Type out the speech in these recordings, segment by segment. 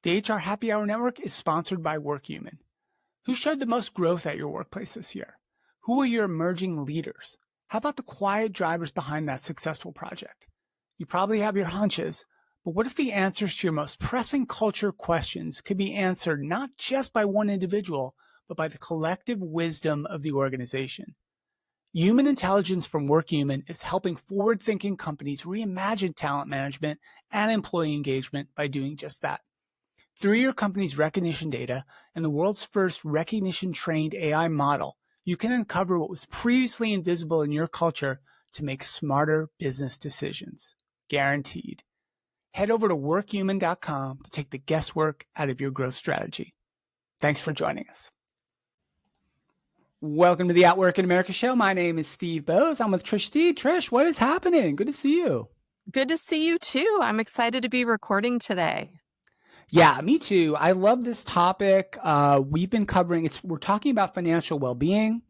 The HR Happy Hour Network is sponsored by WorkHuman. Who showed the most growth at your workplace this year? Who are your emerging leaders? How about the quiet drivers behind that successful project? You probably have your hunches, but what if the answers to your most pressing culture questions could be answered not just by one individual, but by the collective wisdom of the organization? Human intelligence from WorkHuman is helping forward-thinking companies reimagine talent management and employee engagement by doing just that. Through your company's recognition data and the world's first recognition-trained AI model, you can uncover what was previously invisible in your culture to make smarter business decisions. Guaranteed. Head over to workhuman.com to take the guesswork out of your growth strategy. Thanks for joining us. Welcome to the Outwork in America show. My name is Steve Boese. I'm with Trish Steed. Trish, what is happening? Good to see you. Good to see you too. I'm excited to be recording today. Yeah, me too. I love this topic. We've been covering we're talking about financial well-being,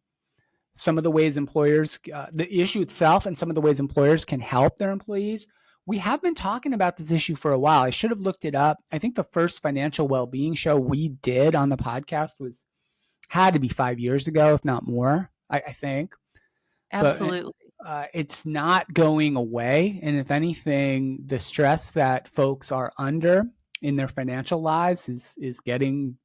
some of the ways employers, the issue itself, and some of the ways employers can help their employees. We have been talking about this issue for a while. I should have looked it up. I think the first financial well-being show we did on the podcast had to be 5 years ago, if not more, I think. Absolutely. But, it's not going away. And if anything, the stress that folks are under in their financial lives is getting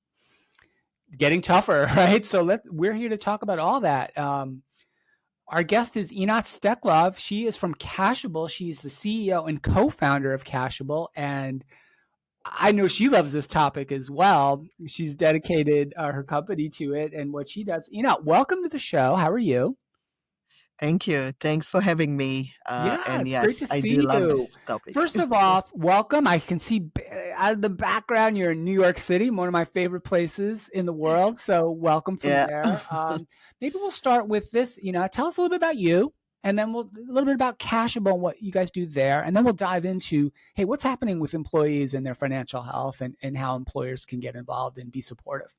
tougher, right? So we're here to talk about all that. Our guest is Einat Steklov. She is from Kashable. She's the CEO and co-founder of Kashable, and I know she loves this topic as well. She's dedicated her company to it and what she does. Einat, welcome to the show. How are you? Thank you. Thanks for having me. And yes, great to see I do love you. this topic. First of all, welcome. I can see out of the background you're in New York City, one of my favorite places in the world. So welcome from there. Maybe we'll start with this. Tell us a little bit about you, and then a little bit about Kashable and what you guys do there, and then we'll dive into, hey, what's happening with employees and their financial health, and how employers can get involved and be supportive.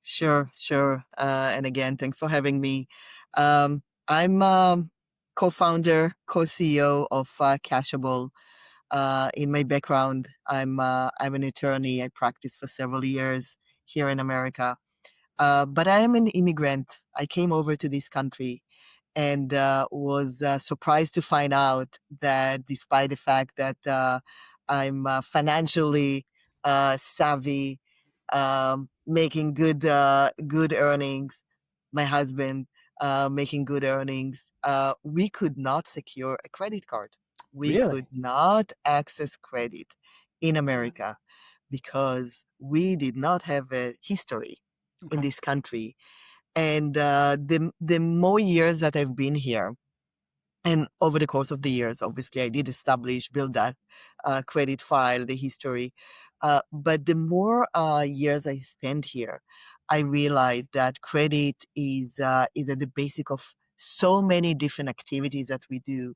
Sure. And again, thanks for having me. I'm co-founder, co-CEO of Kashable. In my background, I'm an attorney. I practiced for several years here in America. But I am an immigrant. I came over to this country and was surprised to find out that despite the fact that I'm financially savvy, making good earnings, my husband making good earnings, we could not secure a credit card. We could not access credit in America because we did not have a history in this country. And the more years that I've been here, and over the course of the years, obviously, I did build that credit file, the history. But the more years I spend here, I realized that credit is at the basic of so many different activities that we do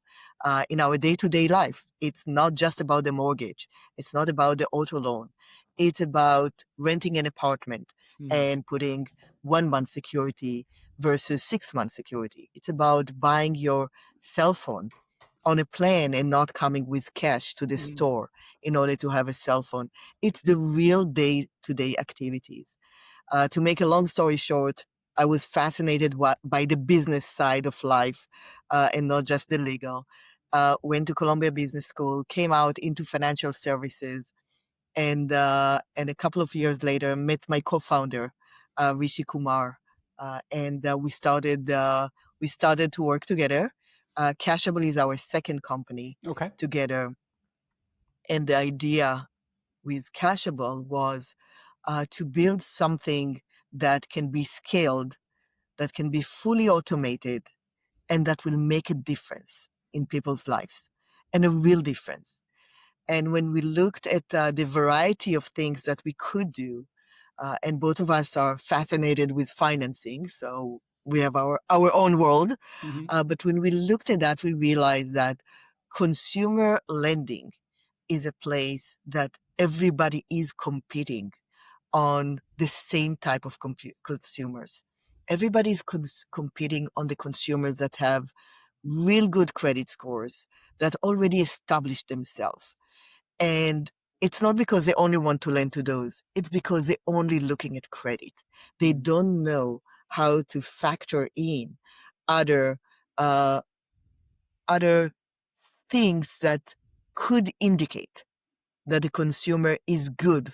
in our day-to-day life. It's not just about the mortgage. It's not about the auto loan. It's about renting an apartment and putting 1 month security versus 6 month security. It's about buying your cell phone on a plan and not coming with cash to the store in order to have a cell phone. It's the real day-to-day activities. To make a long story short, I was fascinated by the business side of life and not just the legal. Went to Columbia Business School, came out into financial services, and a couple of years later met my co-founder, Rishi Kumar, and we started to work together. Kashable is our second company together, and the idea with Kashable was to build something that can be scaled, that can be fully automated, and that will make a difference in people's lives, and a real difference. And when we looked at the variety of things that we could do, and both of us are fascinated with financing, so we have our own world. But when we looked at that, we realized that consumer lending is a place that everybody is competing on the same type of consumers. Everybody is competing on the consumers that have real good credit scores, that already established themselves. And it's not because they only want to lend to those. It's because they're only looking at credit. They don't know how to factor in other uh, other things that could indicate that the consumer is good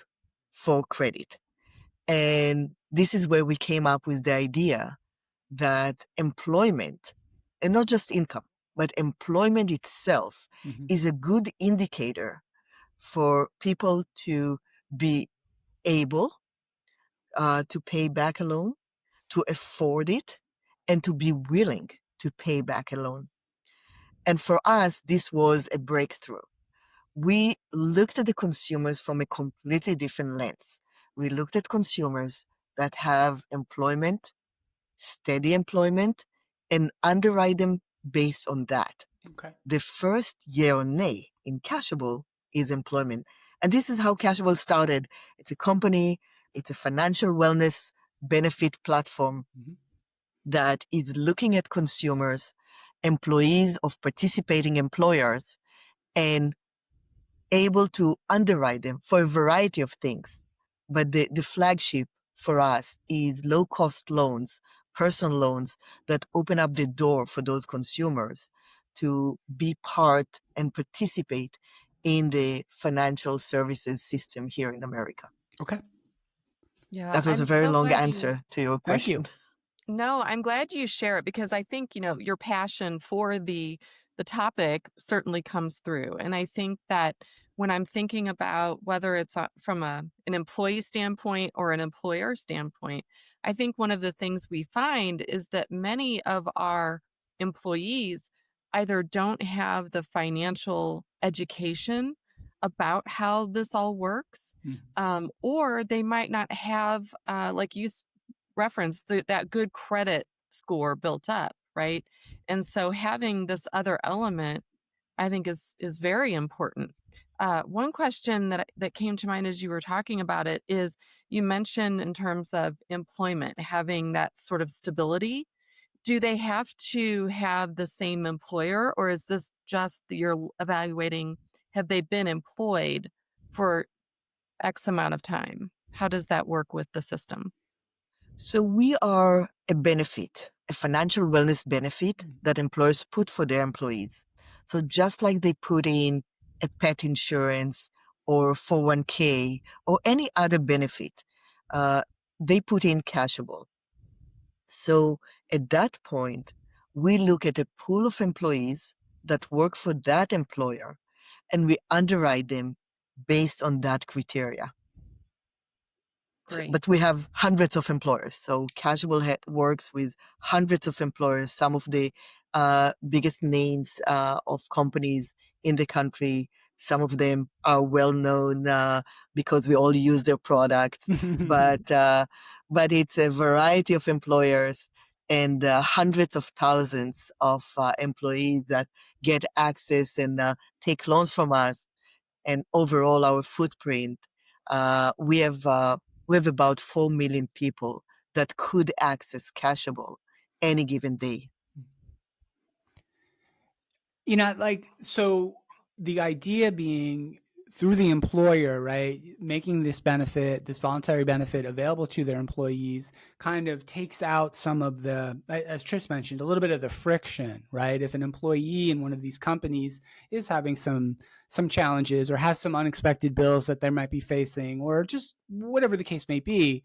for credit. And this is where we came up with the idea that employment, and not just income, but employment itself is a good indicator for people to be able to pay back a loan, to afford it, and to be willing to pay back a loan. And for us, this was a breakthrough. We looked at the consumers from a completely different lens. We looked at consumers that have employment, steady employment, and underwrite them based on that. Okay. The first yeah or nay in Kashable is employment. And this is how Kashable started. It's a company, it's a financial wellness benefit platform that is looking at consumers, employees of participating employers, and able to underwrite them for a variety of things. But the flagship for us is low-cost loans, personal loans that open up the door for those consumers to be part and participate in the financial services system here in America. Okay. Yeah, That was a I'm very so long glad answer to your Thank you. question. No, I'm glad you share it because I think, your passion for the topic certainly comes through. And I think that when I'm thinking about whether it's from an employee standpoint or an employer standpoint, I think one of the things we find is that many of our employees either don't have the financial education about how this all works, or they might not have, like you reference that good credit score built up, right? And so having this other element, I think is very important. One question that came to mind as you were talking about it is you mentioned in terms of employment, having that sort of stability. Do they have to have the same employer, or is this just that you're evaluating, have they been employed for X amount of time? How does that work with the system? So we are a benefit, a financial wellness benefit that employers put for their employees. So just like they put in a pet insurance or 401k or any other benefit, they put in Cashable. So at that point, we look at a pool of employees that work for that employer and we underwrite them based on that criteria. Great. But we have hundreds of employers. So Cashable works with hundreds of employers, some of the biggest names of companies in the country. Some of them are well known because we all use their products. But it's a variety of employers and hundreds of thousands of employees that get access and take loans from us. And overall, our footprint, we have about 4 million people that could access Cashable any given day. So the idea being through the employer, right, making this benefit, this voluntary benefit available to their employees kind of takes out some of the, as Trish mentioned, a little bit of the friction, right? If an employee in one of these companies is having some challenges or has some unexpected bills that they might be facing or just whatever the case may be,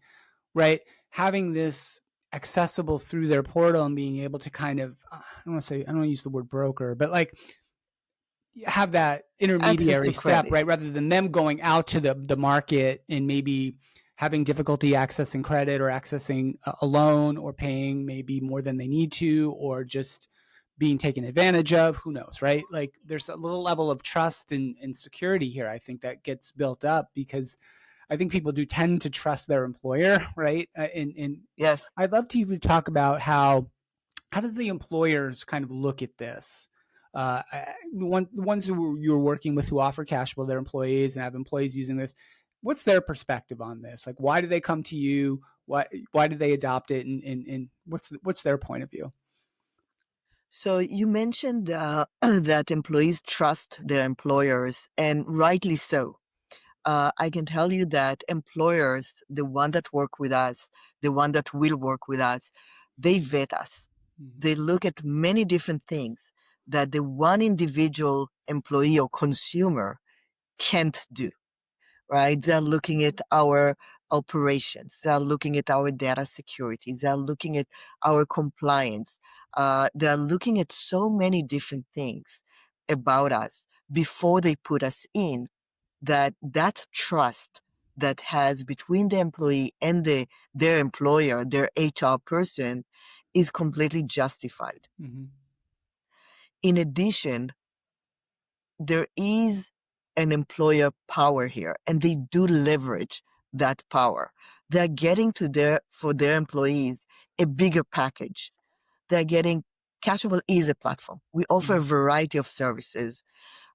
right? Having this accessible through their portal and being able to kind of, I don't want to use the word broker, but like have that intermediary step, right? Rather than them going out to the market and maybe having difficulty accessing credit or accessing a loan or paying maybe more than they need to, or just being taken advantage of, who knows, right? Like there's a little level of trust and security here, I think, that gets built up because I think people do tend to trust their employer, right? And yes, I'd love to talk about how do the employers kind of look at this? The ones who you're working with who offer Kashable, their employees and have employees using this, what's their perspective on this? Like, why do they come to you? Why did they adopt it? And what's their point of view? So you mentioned that employees trust their employers, and rightly so. I can tell you that employers, the one that work with us, the one that will work with us, they vet us. They look at many different things that the one individual employee or consumer can't do, right? They're looking at our operations. They're looking at our data security. They're looking at our compliance. They're looking at so many different things about us before they put us in, that trust that has between the employee and their employer, their HR person, is completely justified. In addition, there is an employer power here, and they do leverage that power. They're getting for their employees a bigger package. They're getting Kashable is a platform. We offer a variety of services,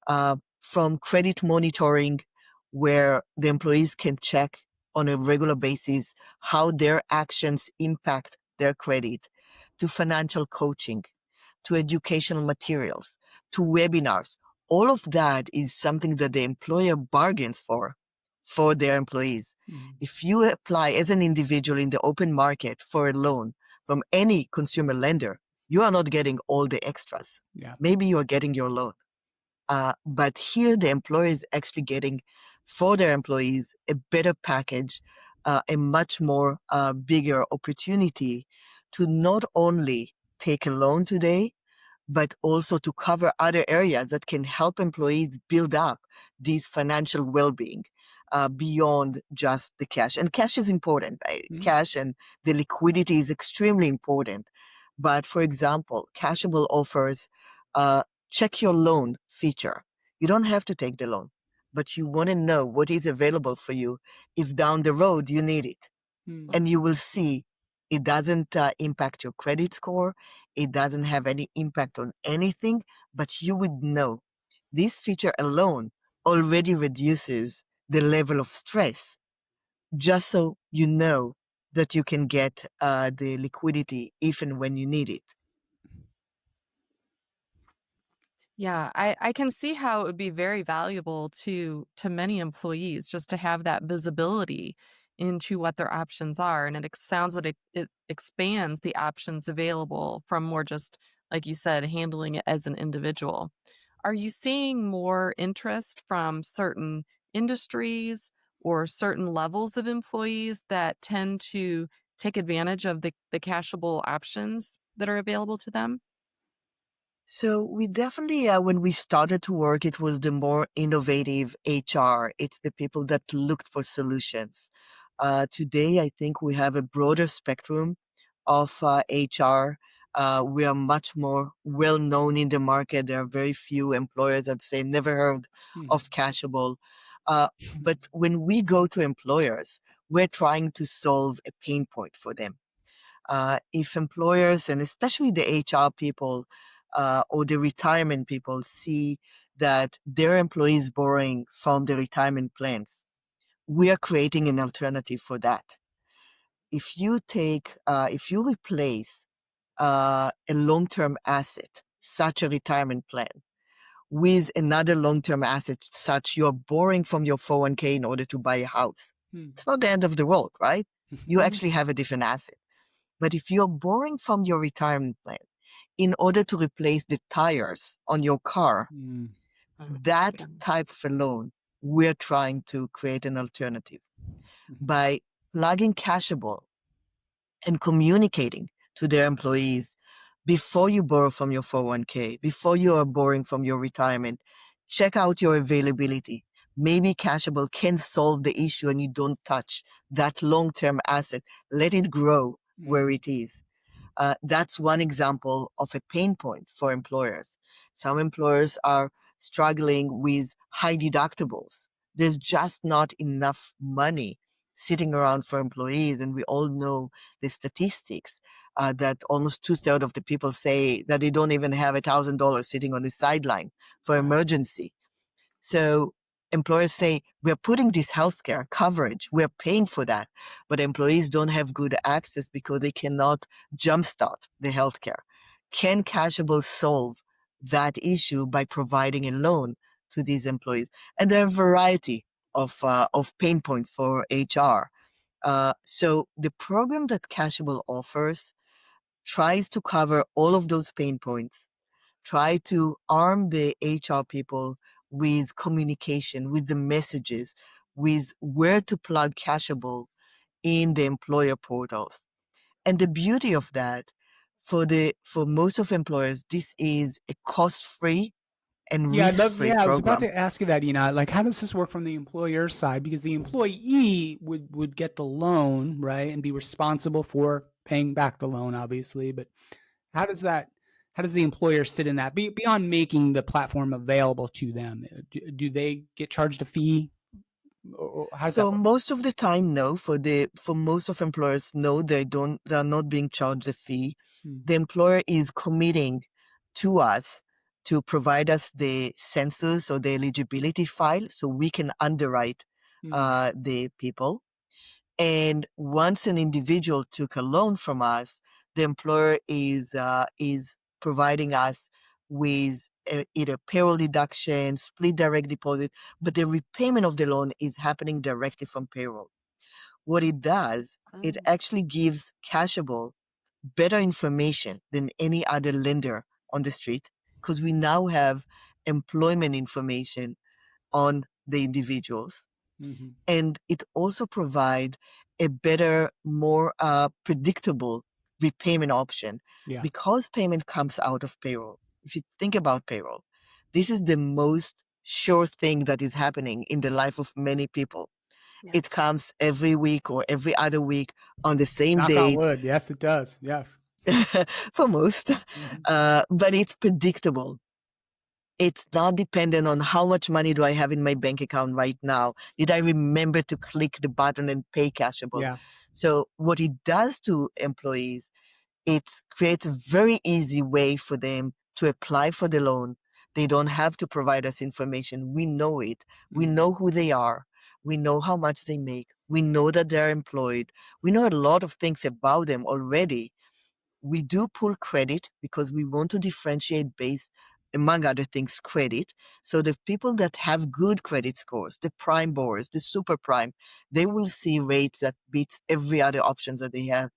from credit monitoring, where the employees can check on a regular basis how their actions impact their credit, to financial coaching, to educational materials, to webinars. All of that is something that the employer bargains for their employees. If you apply as an individual in the open market for a loan from any consumer lender, you are not getting all the extras. Maybe you are getting your loan. But here the employer is actually getting for their employees a better package, a much more bigger opportunity to not only take a loan today, but also to cover other areas that can help employees build up this financial well-being beyond just the cash. And cash is important. Cash and the liquidity is extremely important. But for example, Kashable offers check your loan feature. You don't have to take the loan, but you want to know what is available for you if down the road you need it. And you will see it doesn't impact your credit score. It doesn't have any impact on anything, but you would know. This feature alone already reduces the level of stress, just so you know that you can get the liquidity if and when you need it. Yeah, I can see how it would be very valuable to many employees just to have that visibility into what their options are. And sounds like it expands the options available from more just, like you said, handling it as an individual. Are you seeing more interest from certain industries or certain levels of employees that tend to take advantage of the cashable options that are available to them? So we definitely, when we started to work, it was the more innovative HR. It's the people that looked for solutions. Today, I think we have a broader spectrum of HR. We are much more well known in the market. There are very few employers that say never heard of Cashable. But when we go to employers, we're trying to solve a pain point for them. If employers, and especially the HR people or the retirement people, see that their employees borrowing from the retirement plans, we are creating an alternative for that. If you replace a long-term asset, such a retirement plan, with another long-term asset, such you're borrowing from your 401k in order to buy a house, it's not the end of the world, right? You actually have a different asset. But if you're borrowing from your retirement plan in order to replace the tires on your car, that type of a loan, we're trying to create an alternative by plugging Kashable and communicating to their employees before you borrow from your 401k, before you are borrowing from your retirement, check out your availability. Maybe Kashable can solve the issue and you don't touch that long-term asset. Let it grow where it is. That's one example of a pain point for employers. Some employers are struggling with high deductibles. There's just not enough money sitting around for employees. And we all know the statistics that almost 2/3 of the people say that they don't even have $1,000 sitting on the sideline for emergency. So employers say, we're putting this healthcare coverage, we're paying for that, but employees don't have good access because they cannot jumpstart the healthcare. Can Kashable solve that issue by providing a loan to these employees? And there are a variety of pain points for HR. So the program that Kashable offers tries to cover all of those pain points, try to arm the HR people with communication, with the messages, with where to plug Kashable in the employer portals. And the beauty of that, for most of employers, this is a cost-free and Yeah, I'd love. risk-free Yeah, I was about program. to ask you that, Like, how does this work from the employer side? Because the employee would get the loan, right, and be responsible for paying back the loan, obviously. But how does that? How does the employer sit in that? Beyond making the platform available to them, do they get charged a fee? Or how does that So work? most of the time, no. For most of employers, no, they are not being charged a fee. Hmm. The employer is committing to us to provide us the census or the eligibility file so we can underwrite Hmm. the people. And once an individual took a loan from us, the employer is providing us with either payroll deduction, split direct deposit, but the repayment of the loan is happening directly from payroll. What it does, it Oh, actually gives Kashable better information than any other lender on the street because we now have employment information on the individuals, Mm-hmm. and it also provide a better, more predictable repayment option Yeah. because payment comes out of payroll. If you think about payroll, this is the most sure thing that is happening in the life of many people. yeah. It comes every week or every other week on the same Knock on date wood. Yes, it does. Yes. for most, Mm-hmm. but it's predictable. It's not dependent on how much money do I have in my bank account right now. Did I remember to click the button and pay Kashable? Yeah. So what it does to employees, it creates a very easy way for them to apply for the loan. They don't have to provide us information. We know it. We Mm-hmm. know who they are. We know how much they make. We know that they're employed. We know a lot of things about them already. We do pull credit because we want to differentiate based, among other things, credit. So the people that have good credit scores, the prime borrowers, the super prime, they will see rates that beats every other options that they have.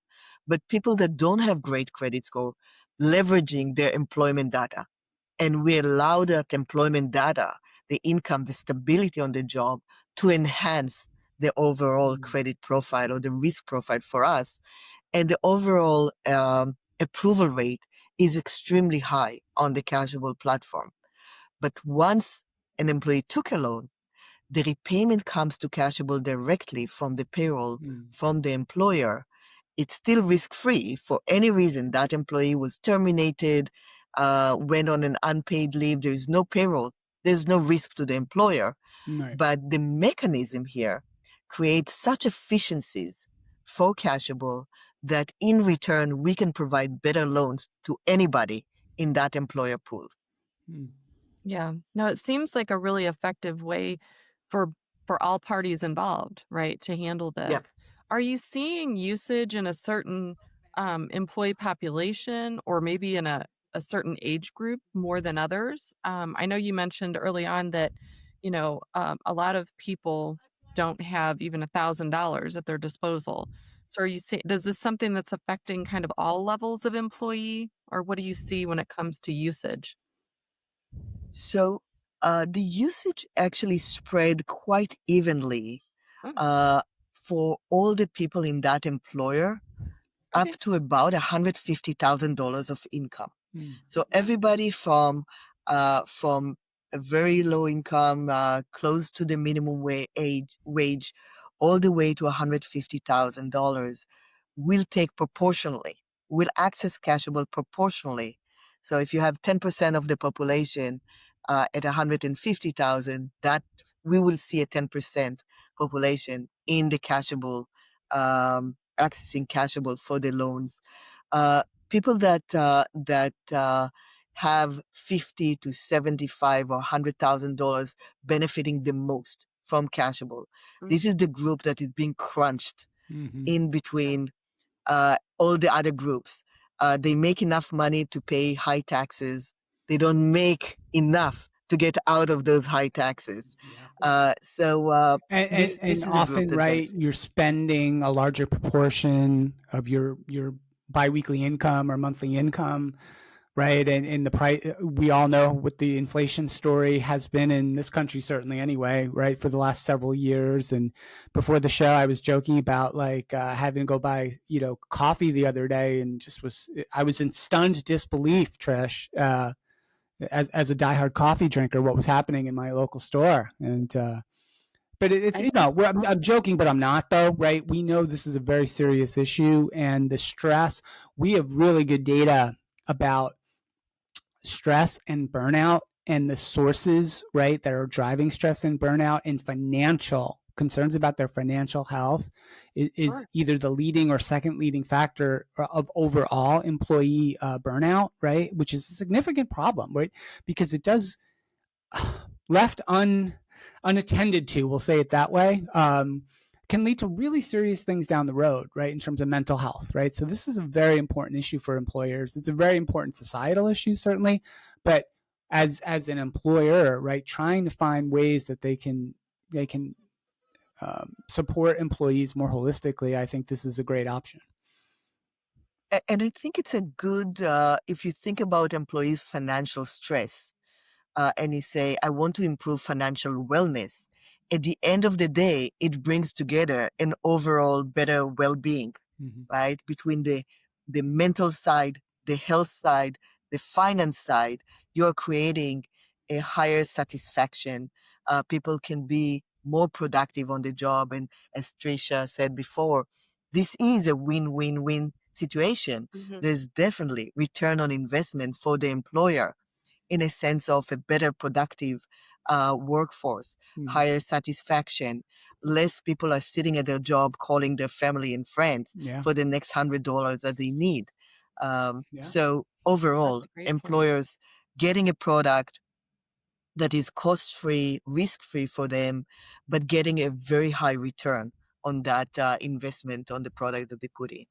But people that don't have great credit score, leveraging their employment data, and we allow that employment data, the income, the stability on the job, to enhance the overall credit profile or the risk profile for us, and the overall approval rate is extremely high on the Kashable platform. But once an employee took a loan, the repayment comes to Kashable directly from the payroll, Mm-hmm. from the employer. It's still risk-free for any reason. That employee was terminated, went on an unpaid leave. There is no payroll. There's no risk to the employer. Right. But the mechanism here creates such efficiencies for Cashable that in return, we can provide better loans to anybody in that employer pool. Mm. Yeah. No, it seems like a really effective way for for all parties involved, right, to handle Yeah. this. Are you seeing usage in a certain employee population or maybe in a certain age group more than others? I know you mentioned early on that, a lot of people don't have even $1,000 at their disposal. So are you seeing, does this something that's affecting kind of all levels of employee, or what do you see when it comes to usage? So the usage actually spread quite evenly Mm, uh, for all the people in that employer up okay. to about $150,000 of income. Mm. So Wow. everybody from a very low income, close to the minimum wage, all the way to $150,000 will take proportionally, will access Cashable proportionally. So if you have 10% of the population at 150,000, that we will see a 10% population in the Cashable, accessing Cashable for the loans. People that have 50 to 75 or $100,000 benefiting the most from Cashable. Mm, This is the group that is being crunched Mm-hmm. in yeah. between all the other groups. They make enough money to pay high taxes. They don't make enough to get out of those high taxes. Yeah. This And is a group often, that right, benefits. you're spending a larger proportion of your biweekly income or monthly income, right? And the price, we all know what the inflation story has been in this country, certainly anyway, right, for the last several years. And before the show, I was joking about like having to go buy, coffee the other day, and I was in stunned disbelief, Trish, as a diehard coffee drinker, what was happening in my local store. And but it's I think I'm joking, but I'm not though, right? We know this is a very serious issue, and the stress. We have really good data about stress and burnout and the sources, right, that are driving stress and burnout, and financial concerns about their financial health is sure. either the leading or second leading factor of overall employee burnout, right? Which is a significant problem, right? Because it does left unattended to, we'll say it that way, can lead to really serious things down the road, right, in terms of mental health, right? So this is a very important issue for employers. It's a very important societal issue, certainly, but as an employer, right, trying to find ways that they can support employees more holistically, I think this is a great option. And I think it's a good, if you think about employees' financial stress, and you say, I want to improve financial wellness, at the end of the day, it brings together an overall better well-being, Mm-hmm. right? Between the mental side, the health side, the finance side, you're creating a higher satisfaction. People can be more productive on the job. And as Tricia said before, this is a win-win-win situation. Mhm. There's definitely return on investment for the employer in a sense of a better productive workforce, Mm-hmm. higher satisfaction. Less people are sitting at their job calling their family and friends Yeah. for the next $100 that they need. Yeah. So That's overall, a great point. employers getting a product that is cost-free, risk-free for them, but getting a very high return on that investment on the product that they put in.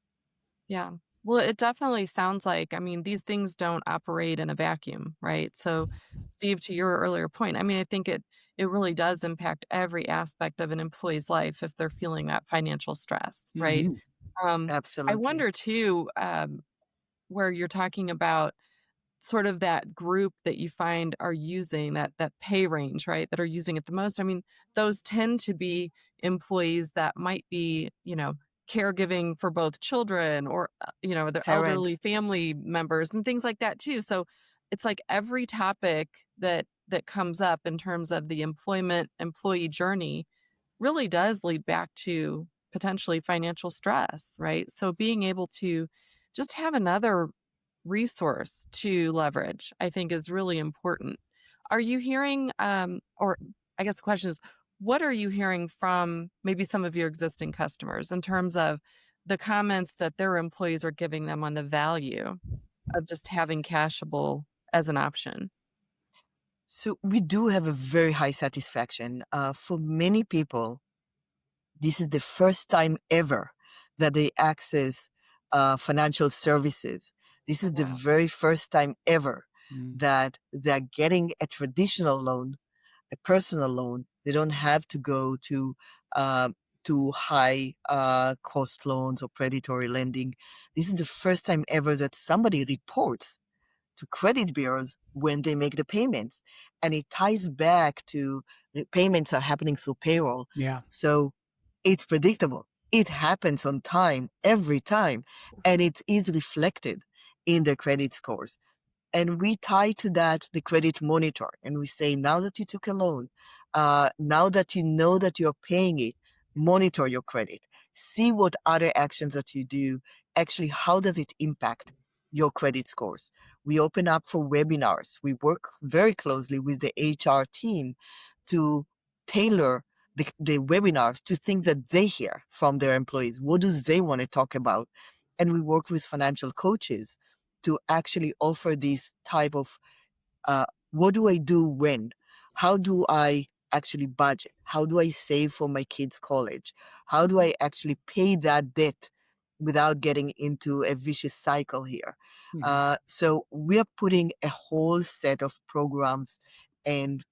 Yeah. Well, it definitely sounds like, I mean, these things don't operate in a vacuum, right? So, Steve, to your earlier point, I mean, I think it really does impact every aspect of an employee's life if they're feeling that financial stress, right? Mm-hmm. I Absolutely. wonder too, where you're talking about sort of that group that you find are using that pay range, right? That are using it the most. I mean, those tend to be employees that might be, caregiving for both children or, their elderly Parents. family members and things like that too. So it's like every topic that comes up in terms of the employee journey really does lead back to potentially financial stress, right? So being able to just have another resource to leverage, I think is really important. Are you hearing, or I guess the question is, what are you hearing from maybe some of your existing customers in terms of the comments that their employees are giving them on the value of just having Kashable as an option? So we do have a very high satisfaction. For many people, this is the first time ever that they access financial services. This Oh, is the wow. very first time ever Mm-hmm. that they're getting a traditional loan, a personal loan. They don't have to go uh, to high cost loans or predatory lending. This is the first time ever that somebody reports to credit bureaus when they make the payments. And it ties back to the payments are happening through payroll. Yeah. So it's predictable. It happens on time every time, and it is reflected in the credit scores. And we tie to that the credit monitor. And we say, now that you took a loan, now that you know that you're paying it, monitor your credit. See what other actions that you do, actually, how does it impact your credit scores? We open up for webinars. We work very closely with the HR team to tailor the webinars to things that they hear from their employees. What do they want to talk about? And we work with financial coaches to actually offer this type of what do I do when? How do I actually budget? How do I save for my kids' college? How do I actually pay that debt without getting into a vicious cycle here? Mm-hmm. So we are putting a whole set of programs and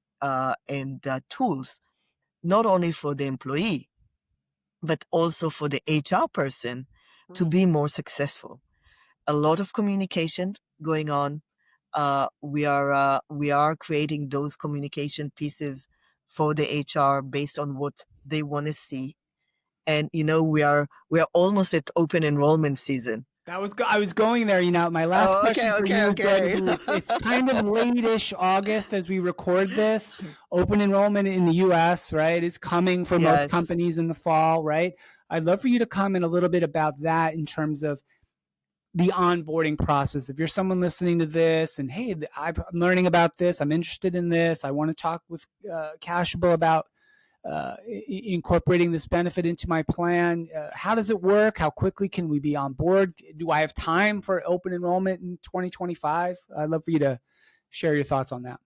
tools not only for the employee, but also for the HR person to be more successful. A lot of communication going on. We are creating those communication pieces for the HR based on what they want to see. And we are almost at open enrollment season. I was going there. My last question for you is going to be, it's kind of late-ish August as we record this. Open enrollment in the U.S., right, is coming for most companies in the fall, right? I'd love for you to comment a little bit about that in terms of the onboarding process. If you're someone listening to this and, hey, I'm learning about this, I'm interested in this, I want to talk with Kashable about incorporating this benefit into my plan. How does it work? How quickly can we be on board? Do I have time for open enrollment in 2025? I'd love for you to share your thoughts on that.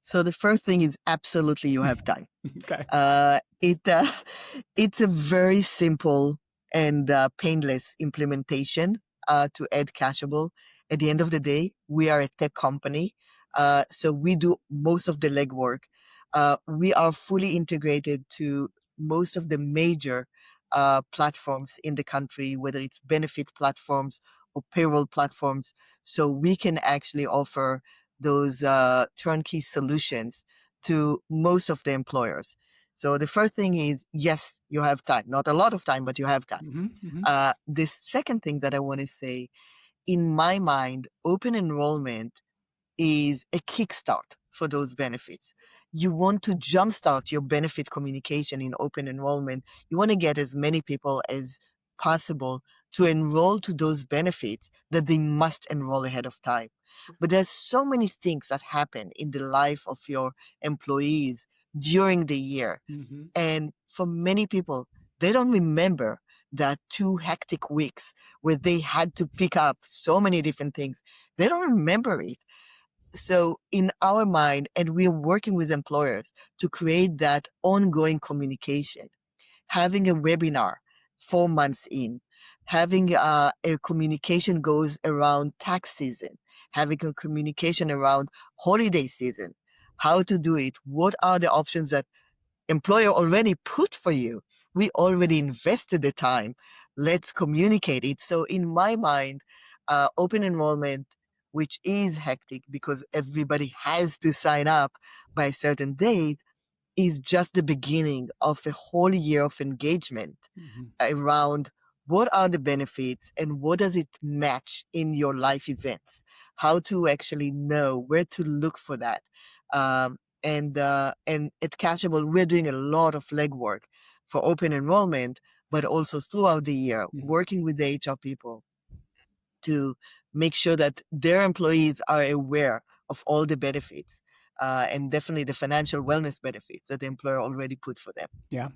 So the first thing is absolutely you have time. Okay. It's a very simple and painless implementation to add Kashable. At the end of the day, we are a tech company, so we do most of the legwork. We are fully integrated to most of the major platforms in the country, whether it's benefit platforms or payroll platforms. So we can actually offer those turnkey solutions to most of the employers. So the first thing is, yes, you have time. Not a lot of time, but you have time. The second thing that I want to say, in my mind, open enrollment is a kickstart for those benefits. You want to jumpstart your benefit communication in open enrollment. You want to get as many people as possible to enroll to those benefits that they must enroll ahead of time. But there's so many things that happen in the life of your employees during the year. And for many people, they don't remember that 2 hectic weeks where they had to pick up so many different things. They don't remember it. So in our mind, and we're working with employers to create that ongoing communication, having a webinar 4 months in, having a communication goes around tax season, having a communication around holiday season, how to do it, what are the options that employer already put for you. We already invested the time. Let's communicate it. So in my mind, open enrollment, which is hectic because everybody has to sign up by a certain date, is just the beginning of a whole year of engagement around what are the benefits and what does it match in your life events, how to actually know where to look for that. And at Kashable, we're doing a lot of legwork for open enrollment, but also throughout the year, working with the HR people to make sure that their employees are aware of all the benefits and definitely the financial wellness benefits that the employer already put for them. Yeah,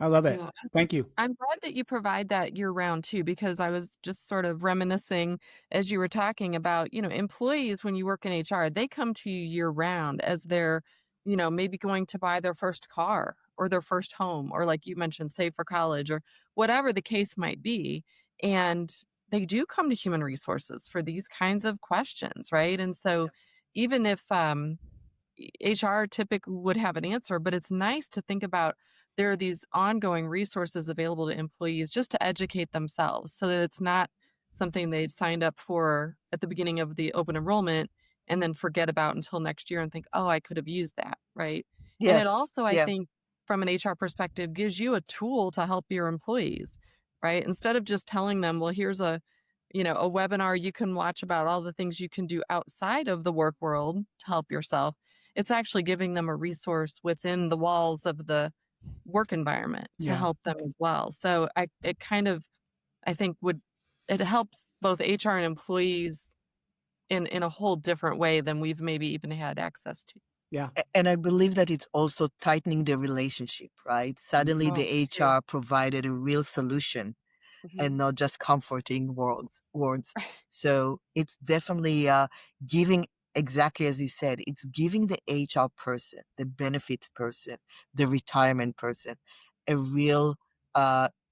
I love it. Thank you. I'm glad that you provide that year round too, because I was just sort of reminiscing as you were talking about, employees when you work in HR, they come to you year round as they're, maybe going to buy their first car or their first home, or like you mentioned, save for college or whatever the case might be. And they do come to human resources for these kinds of questions, right? And so even if HR typically would have an answer, but it's nice to think about there are these ongoing resources available to employees just to educate themselves so that it's not something they've signed up for at the beginning of the open enrollment and then forget about until next year and think, oh, I could have used that, right? Yes. And it also, I think, from an HR perspective, gives you a tool to help your employees, right? Instead of just telling them, well, here's a webinar you can watch about all the things you can do outside of the work world to help yourself. It's actually giving them a resource within the walls of the work environment to help them as well. So I think it helps both HR and employees in a whole different way than we've maybe even had access to. Yeah. And I believe that it's also tightening the relationship, right? Suddenly the HR provided a real solution and not just comforting words. So it's definitely giving, exactly as you said, it's giving the HR person, the benefits person, the retirement person, a real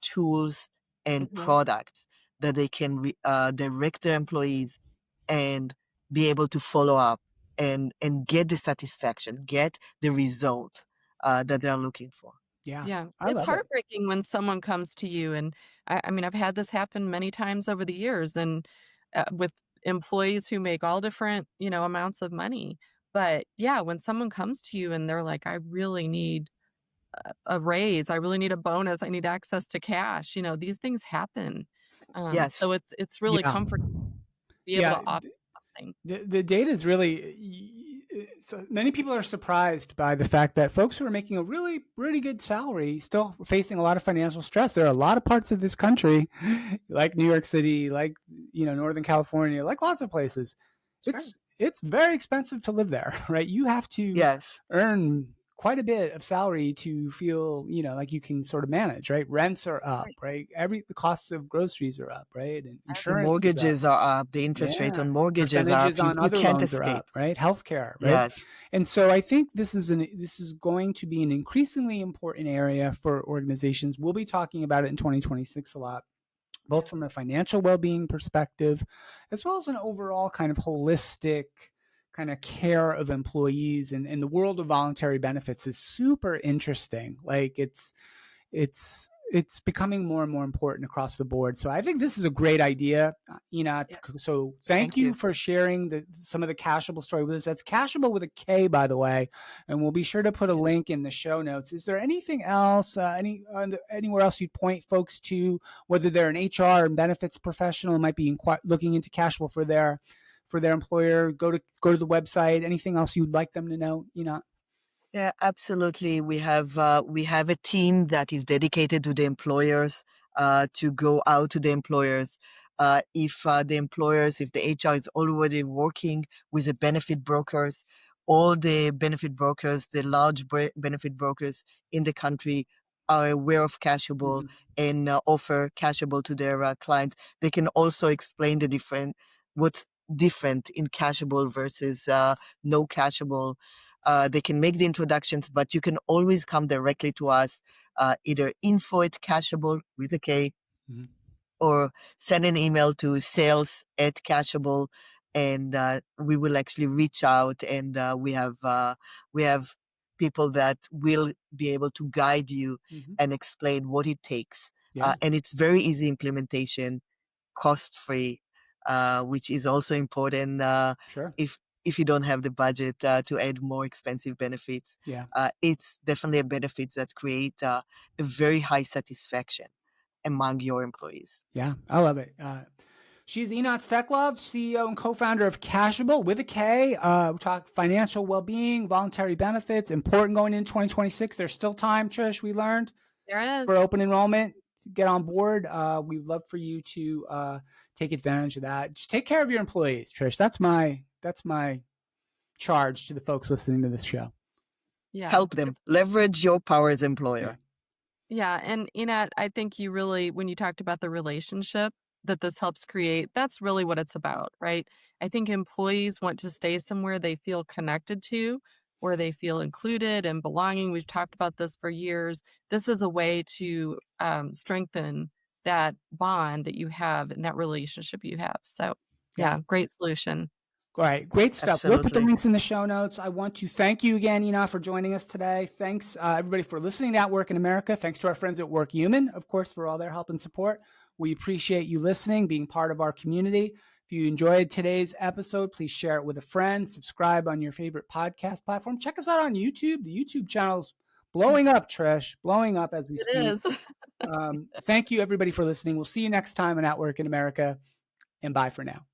tools and products that they can direct their employees and be able to follow up and get the satisfaction, get the result that they're looking for. Yeah, Yeah, I it's love it. heartbreaking when someone comes to you, and I mean, I've had this happen many times over the years, and with employees who make all different, amounts of money. But yeah, when someone comes to you and they're like, "I really need a raise, I really need a bonus, I need access to cash," these things happen. Yes. So it's really Yeah. comforting to be able Yeah. to offer something. The data is really, so many people are surprised by the fact that folks who are making a really, really good salary still facing a lot of financial stress. There are a lot of parts of this country, like New York City, like, Northern California, like lots of places. Sure. It's very expensive to live there, right? You have to Yes. earn quite a bit of salary to feel, like you can sort of manage, right? Rents are up, Right. right? The costs of groceries are up, right? And The insurance is up. mortgages are up. The interest rates Yeah. on mortgages are up. Percentages You on you other can't loans are escape. up, right? Healthcare, right? Yes. And so I think this is going to be an increasingly important area for organizations. We'll be talking about it in 2026 a lot, both from a financial well-being perspective, as well as an overall kind of holistic kind of care of employees. And the world of voluntary benefits is super interesting. Like it's becoming more and more important across the board. So I think this is a great idea, Einat. Yeah. So thank Thank you you. for sharing some of the Kashable story with us. That's Kashable with a K, by the way, and we'll be sure to put a link in the show notes. Is there anything else, anywhere else you'd point folks to, whether they're an HR and benefits professional and might be looking into Kashable for their employer? Go to the website. Anything else you'd like them to know, Einat? Yeah, absolutely. We have a team that is dedicated to the employers, to go out to the employers. If the HR is already working with the benefit brokers, all the benefit brokers, the large benefit brokers in the country are aware of Cashable Mm-hmm. and offer Cashable to their clients. They can also explain what's different in Cashable versus no Cashable. They can make the introductions, but you can always come directly to us, either info@Kashable with a K, Mm-hmm. or send an email to sales@Kashable, and we will actually reach out, and we have people that will be able to guide you Mm-hmm. and explain what it takes. Yeah, And it's very easy implementation, cost free, which is also important. sure. If you don't have the budget to add more expensive benefits, Yeah. it's definitely a benefit that create a very high satisfaction among your employees. Yeah, I love it. She's Einat Steklov, CEO and co-founder of Kashable with a K. We talk financial well-being, voluntary benefits, important going into 2026. There's still time, Trish, we learned, There is. for open enrollment. Get on board. We'd love for you to take advantage of that. Just take care of your employees, Trish. That's my charge to the folks listening to this show. Yeah. Help them. Leverage your power as employer. Yeah, and I think you really, when you talked about the relationship that this helps create, that's really what it's about, right? I think employees want to stay somewhere they feel connected to, where they feel included and belonging. We've talked about this for years. This is a way to strengthen that bond that you have and that relationship you have. So, yeah, great solution. All right, great stuff. We'll put the Absolutely. links in the show notes. I want to thank you again, Einat, for joining us today. Thanks, everybody, for listening to At Work in America. Thanks to our friends at Work Human, of course, for all their help and support. We appreciate you listening, being part of our community. If you enjoyed today's episode, please share it with a friend. Subscribe on your favorite podcast platform. Check us out on YouTube. The YouTube channel's blowing up, Trish, blowing up as we It speak. is. Thank you, everybody, for listening. We'll see you next time on At Work in America, and bye for now.